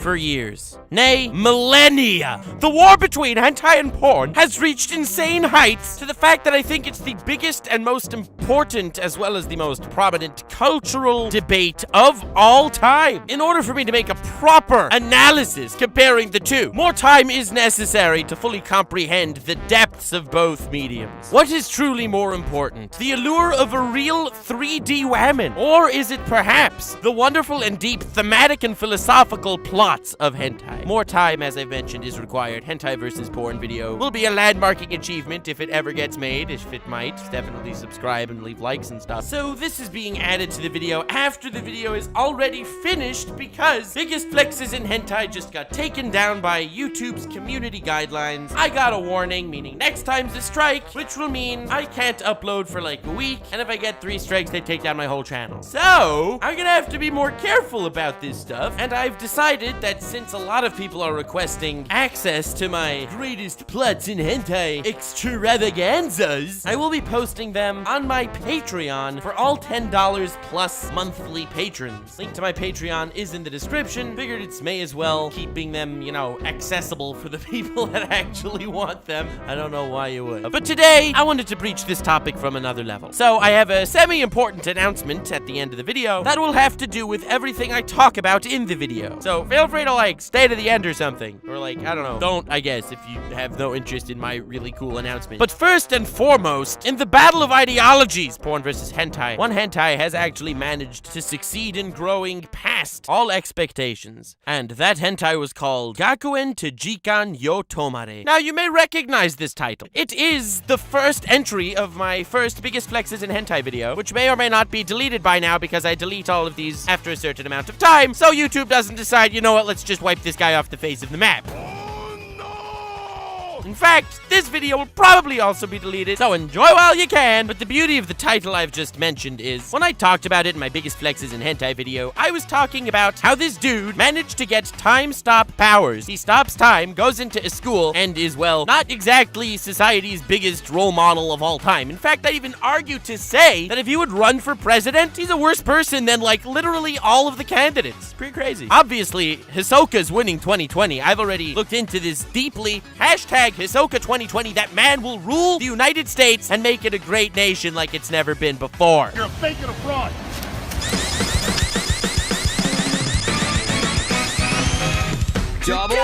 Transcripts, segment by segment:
For years, nay, millennia, the war between hentai and porn has reached insane heights to the fact that I think it's the biggest and most important, as well as the most prominent cultural debate of all time. In order for me to make a proper analysis comparing the two, more time is necessary to fully comprehend the depths of both mediums. What is truly more important? The allure of a real 3D whammon? Or is it perhaps the wonderful and deep thematic and philosophical plots of hentai? More time, as I've mentioned, is required. Hentai versus porn video will be a landmarking achievement if it ever gets made. If it might, definitely subscribe and leave likes and stuff. So this is being added to the video after the video is already finished because biggest flexes in hentai just got taken down by YouTube's community guidelines. I got a warning, meaning next time's a strike, which will mean I can't upload for like a week, and if I get 3 strikes, they take down my whole channel. So I'm gonna have to be more careful about this stuff, and I've decided that since a lot of people are requesting access to my greatest plots in hentai extravaganzas, I will be posting them on my Patreon for all $10 plus monthly patrons. Link to my Patreon is in the description. Figured it's may as well keeping them, you know, accessible for the people that actually want them. I don't know why you would. But today, I wanted to breach this topic from another level. So I have a semi-important announcement at the end of the video that will have to do with everything I talk about in the video. So feel free to like stay to the end or something. Or like, I don't know. Don't, I guess, if you have no interest in my really cool announcement. But first and foremost, in the battle of ideologies, porn versus hentai, one hentai has actually managed to succeed in growing past all expectations. And that hentai was called Gakuen to Jikan yo Tomare. Now you may recognize this title. It is the first entry of my first biggest flexes in hentai video, which may or may not be deleted by now because I delete all of these after a certain amount of time, so YouTube doesn't decide, you know what, let's just wipe this guy off the face of the map. In fact, this video will probably also be deleted, so enjoy while you can. But the beauty of the title I've just mentioned is, when I talked about it in my biggest flexes in hentai video, I was talking about how this dude managed to get time stop powers. He stops time, goes into a school, and is, well, not exactly society's biggest role model of all time. In fact, I'd even argue to say that if he would run for president, he's a worse person than, like, literally all of the candidates. Pretty crazy. Obviously, Hisoka's winning 2020. I've already looked into this deeply. Hashtag Hisoka 2020, that man will rule the United States and make it a great nation like it's never been before. You're a fake and a fraud. Double.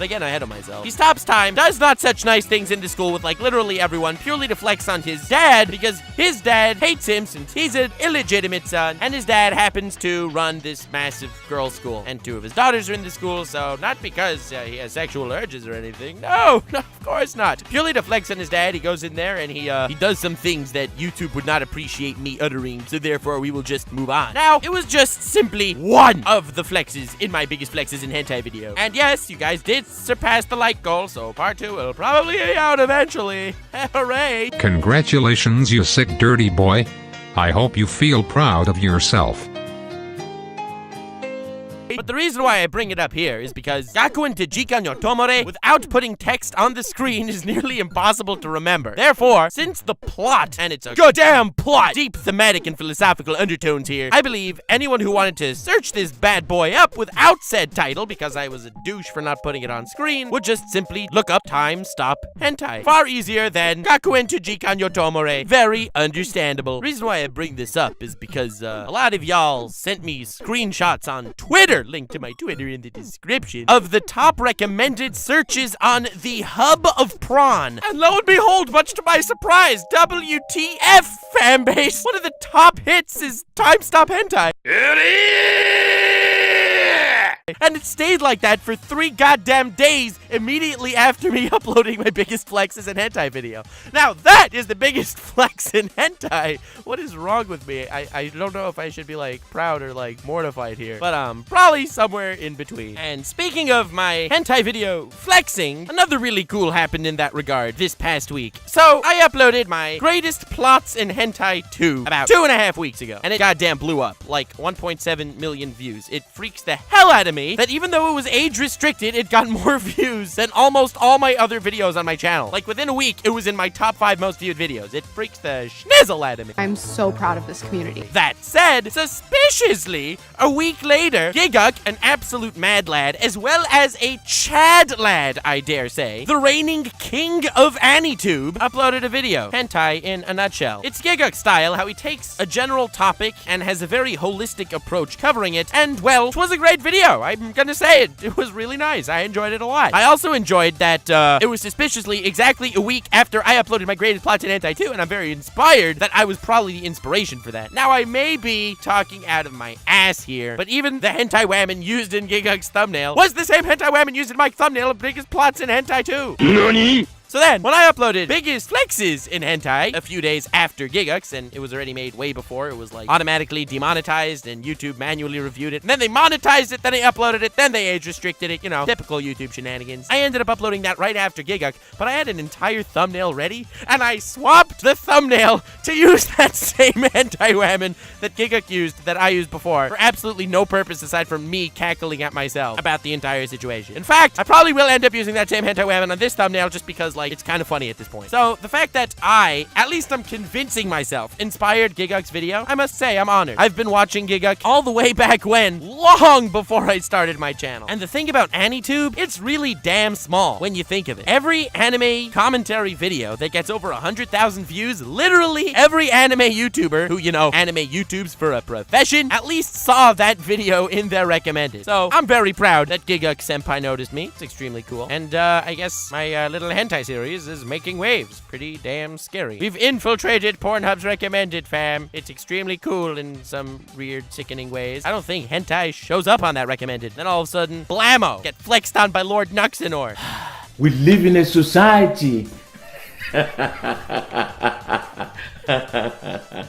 Again, ahead of myself. He stops time, does not such nice things in the school with like literally everyone, purely to flex on his dad, because his dad hates him since he's an illegitimate son, and his dad happens to run this massive girls' school, and 2 of his daughters are in the school, so not because he has sexual urges or anything. No, of course not. Purely to flex on his dad, he goes in there and he does some things that YouTube would not appreciate me uttering, so therefore we will just move on. Now, it was just simply one of the flexes in my biggest flexes in hentai video. And yes, you guys did surpass the like goal, so part 2 will probably be out eventually. Hooray! Congratulations, you sick dirty boy. I hope you feel proud of yourself. But the reason why I bring it up here is because Gakuen to Jikan yo Tomore without putting text on the screen is nearly impossible to remember. Therefore, since the plot, and it's a goddamn plot, deep thematic and philosophical undertones here, I believe anyone who wanted to search this bad boy up without said title, because I was a douche for not putting it on screen, would just simply look up time stop hentai. Far easier than Gakuen to Jikan yo Tomore. Very understandable. The reason why I bring this up is because a lot of y'all sent me screenshots on Twitter, link to my Twitter in the description, of the top recommended searches on the hub of prawn. And lo and behold, much to my surprise, WTF fanbase, one of the top hits is Time Stop Hentai. And it stayed like that for 3 goddamn days immediately after me uploading my biggest flexes in hentai video. Now that is the biggest flex in hentai. What is wrong with me? I don't know if I should be like proud or like mortified here, but probably somewhere in between. And speaking of my hentai video flexing, another really cool happened in that regard this past week. So I uploaded my greatest plots in hentai 2 about 2.5 weeks ago, and it goddamn blew up, like 1.7 million views. It freaks the hell out of me me that even though it was age restricted, it got more views than almost all my other videos on my channel. Like within a week, it was in my top 5 most viewed videos. It freaks the schnizzle out of me. I'm so proud of this community. That said, suspiciously, a week later, Giguk, an absolute mad lad, as well as a Chad lad, I dare say, the reigning king of AniTube, uploaded a video. Hentai in a nutshell. It's Giguk style, how he takes a general topic and has a very holistic approach covering it, and well, it was a great video. I'm gonna say it. It was really nice. I enjoyed it a lot. I also enjoyed that it was suspiciously exactly a week after I uploaded my greatest plots in Hentai 2, and I'm very inspired that I was probably the inspiration for that. Now, I may be talking out of my ass here, but even the hentai whammon used in Giguk's thumbnail was the same hentai whammon used in my thumbnail of biggest plots in Hentai 2. NANI? So then, when I uploaded Biggest Flexes in Hentai a few days after Gigux, and it was already made way before, it was like automatically demonetized and YouTube manually reviewed it, and then they monetized it, then they uploaded it, then they age restricted it, you know, typical YouTube shenanigans. I ended up uploading that right after Gigux, but I had an entire thumbnail ready, and I swapped the thumbnail to use that same hentai whammon that Gigux used, that I used before, for absolutely no purpose aside from me cackling at myself about the entire situation. In fact, I probably will end up using that same hentai whammon on this thumbnail just because, like, it's kind of funny at this point. So, the fact that I, at least I'm convincing myself, inspired Giguk's video, I must say I'm honored. I've been watching Giguk all the way back when, long before I started my channel. And the thing about AniTube, it's really damn small when you think of it. Every anime commentary video that gets over 100,000 views, literally every anime YouTuber who, you know, anime YouTubes for a profession, at least saw that video in their recommended. So, I'm very proud that Giguk Senpai noticed me. It's extremely cool. And, I guess my little hentai series is making waves. Pretty damn scary. We've infiltrated Pornhub's recommended, fam. It's extremely cool in some weird, sickening ways. I don't think hentai shows up on that recommended. Then all of a sudden, blammo! Get flexed on by Lord Nuxenor. We live in a society.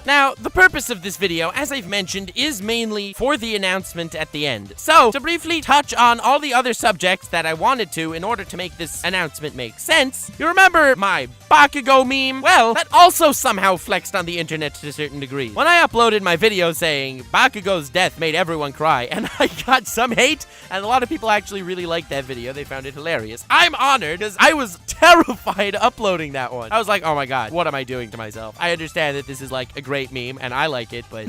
Now, the purpose of this video, as I've mentioned, is mainly for the announcement at the end. So, to briefly touch on all the other subjects that I wanted to in order to make this announcement make sense, you remember my Bakugo meme? Well, that also somehow flexed on the internet to a certain degree. When I uploaded my video saying Bakugo's death made everyone cry, and I got some hate, and a lot of people actually really liked that video. They found it hilarious. I'm honored, because I was terrified uploading that one. I was like, oh my god, what am I doing to myself? I understand that this is like a great meme, and I like it, but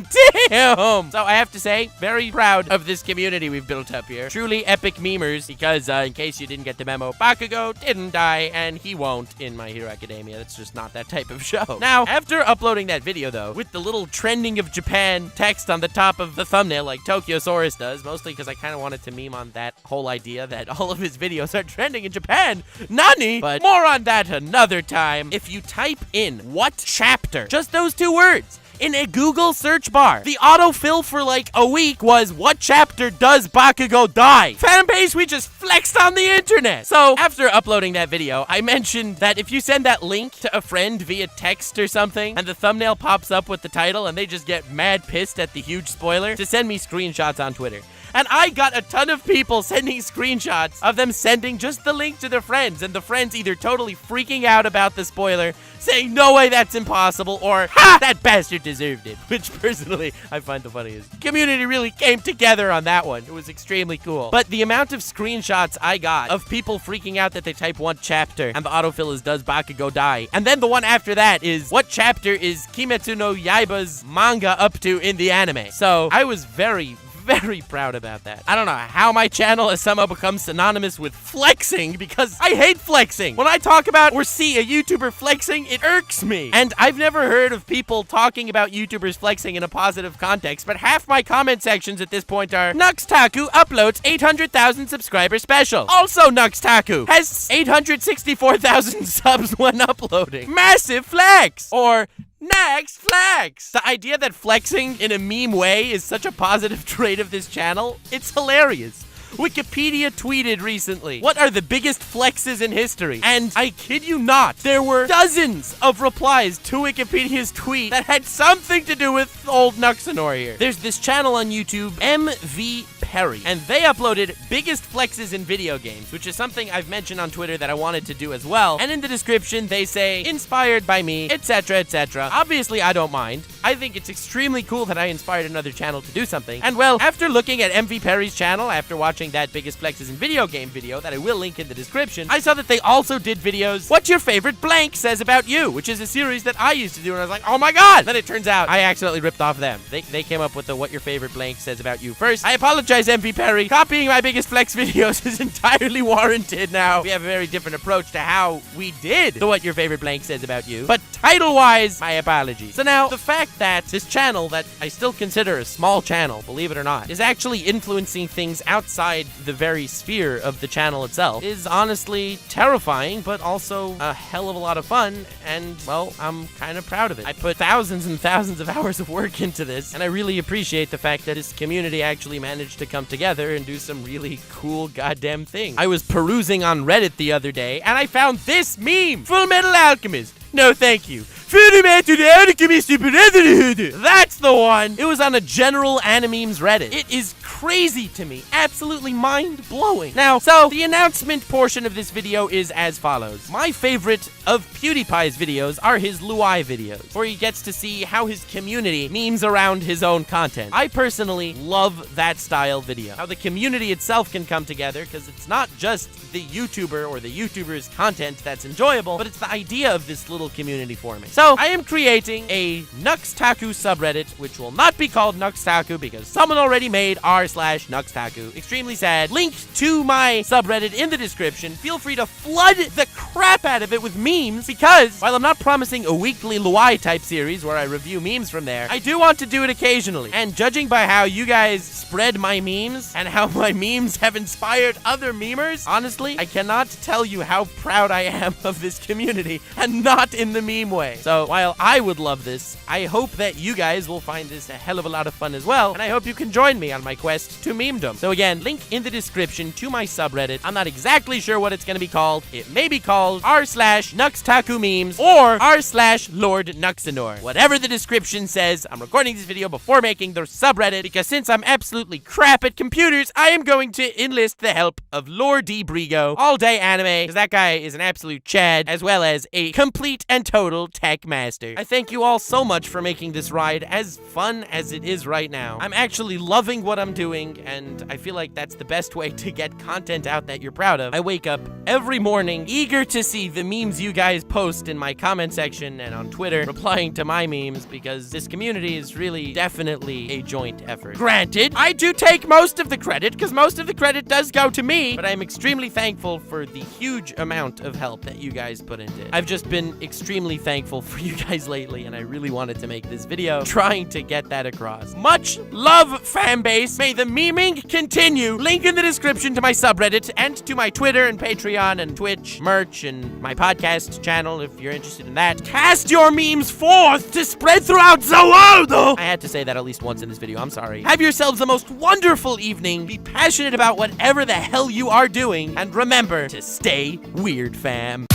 damn! So I have to say, very proud of this community we've built up here. Truly epic memers, because in case you didn't get the memo, Bakugo didn't die, and he won't in My Hero Academia. That's just not that type of show. Now, after uploading that video, though, with the little trending of Japan text on the top of the thumbnail like Tokyosaurus does, mostly because I kind of wanted to meme on that whole idea that all of his videos are trending in Japan. Nani? But more on that another time. If you type in what chapter, just those 2 words, in a Google search bar, the autofill for like a week was, what chapter does Bakugo die? Fan base, we just flexed on the internet. So after uploading that video, I mentioned that if you send that link to a friend via text or something, and the thumbnail pops up with the title, and they just get mad pissed at the huge spoiler, to send me screenshots on Twitter. And I got a ton of people sending screenshots of them sending just the link to their friends, and the friends either totally freaking out about the spoiler, saying, no way, that's impossible, or, ha, that bastard deserved it, which personally I find the funniest. Community really came together on that one. It was extremely cool. But the amount of screenshots I got of people freaking out that they type one chapter, and the autofill is, does Bakugo die? And then the one after that is, what chapter is Kimetsu no Yaiba's manga up to in the anime? So I was very proud about that. I don't know how my channel has somehow become synonymous with flexing, because I hate flexing. When I talk about or see a YouTuber flexing, it irks me. And I've never heard of people talking about YouTubers flexing in a positive context, but half my comment sections at this point are, Nux Taku uploads 800,000 subscriber special. Also, Nux Taku has 864,000 subs when uploading. Massive flex! Or, next, flex! The idea that flexing in a meme way is such a positive trait of this channel, it's hilarious. Wikipedia tweeted recently, what are the biggest flexes in history? And I kid you not, there were dozens of replies to Wikipedia's tweet that had something to do with old Nuxenor here. There's this channel on YouTube, MV Perry, and they uploaded biggest flexes in video games, which is something I've mentioned on Twitter that I wanted to do as well. And in the description, they say, inspired by me, etc., etc. Obviously, I don't mind. I think it's extremely cool that I inspired another channel to do something. And well, after looking at MV Perry's channel, after watching watching that Biggest Flexes in Video Game video that I will link in the description, I saw that they also did videos, What Your Favorite Blank Says About You, which is a series that I used to do, and I was like, oh my god! Then it turns out I accidentally ripped off them. They came up with the What Your Favorite Blank Says About You first. I apologize, MV Perry. Copying my Biggest Flex videos is entirely warranted now. We have a very different approach to how we did the What Your Favorite Blank Says About You. But title-wise, my apologies. So now, the fact that this channel, that I still consider a small channel, believe it or not, is actually influencing things outside the very sphere of the channel itself is honestly terrifying, but also a hell of a lot of fun, and, well, I'm kind of proud of it. I put thousands and thousands of hours of work into this, and I really appreciate the fact that this community actually managed to come together and do some really cool goddamn things. I was perusing on Reddit the other day, and I found this meme! Full Metal Alchemist. No, thank you. That's the one. It was on a general Animemes Reddit. It is crazy to me. Absolutely mind-blowing. Now, so the announcement portion of this video is as follows. My favorite of PewDiePie's videos are his Luai videos, where he gets to see how his community memes around his own content. I personally love that style video. How the community itself can come together, because it's not just the YouTuber or the YouTuber's content that's enjoyable, but it's the idea of this little community forming. So, I am creating a Nux Taku subreddit, which will not be called Nux Taku because someone already made r/Nux Taku. Extremely sad. Link to my subreddit in the description. Feel free to flood the crap out of it with memes, because while I'm not promising a weekly Luai type series where I review memes from there, I do want to do it occasionally. And judging by how you guys spread my memes and how my memes have inspired other memers, honestly, I cannot tell you how proud I am of this community, and not in the meme way. So while I would love this, I hope that you guys will find this a hell of a lot of fun as well, and I hope you can join me on my quest to memedom. So again, link in the description to my subreddit. I'm not exactly sure what it's going to be called. It may be called r/Nux Taku memes or r/Lord Nuxanor. Whatever the description says, I'm recording this video before making the subreddit, because since I'm absolutely crap at computers, I am going to enlist the help of Lord D. Brigo, all day anime, because that guy is an absolute chad, as well as a complete and total tech master. I thank you all so much for making this ride as fun as it is right now. I'm actually loving what I'm doing, and I feel like that's the best way to get content out that you're proud of. I wake up every morning eager to see the memes you guys post in my comment section and on Twitter, replying to my memes, because this community is really definitely a joint effort. Granted, I do take most of the credit, because most of the credit does go to me, but I'm extremely thankful for the huge amount of help that you guys put into it. I've just been extremely thankful for you guys lately, and I really wanted to make this video trying to get that across. Much love, fanbase. May the meming continue. Link in the description to my subreddit and to my Twitter and Patreon and Twitch, merch, and my podcast channel if you're interested in that. Cast your memes forth to spread throughout the world! I had to say that at least once in this video. I'm sorry. Have yourselves the most wonderful evening. Be passionate about whatever the hell you are doing, and remember to stay weird, fam.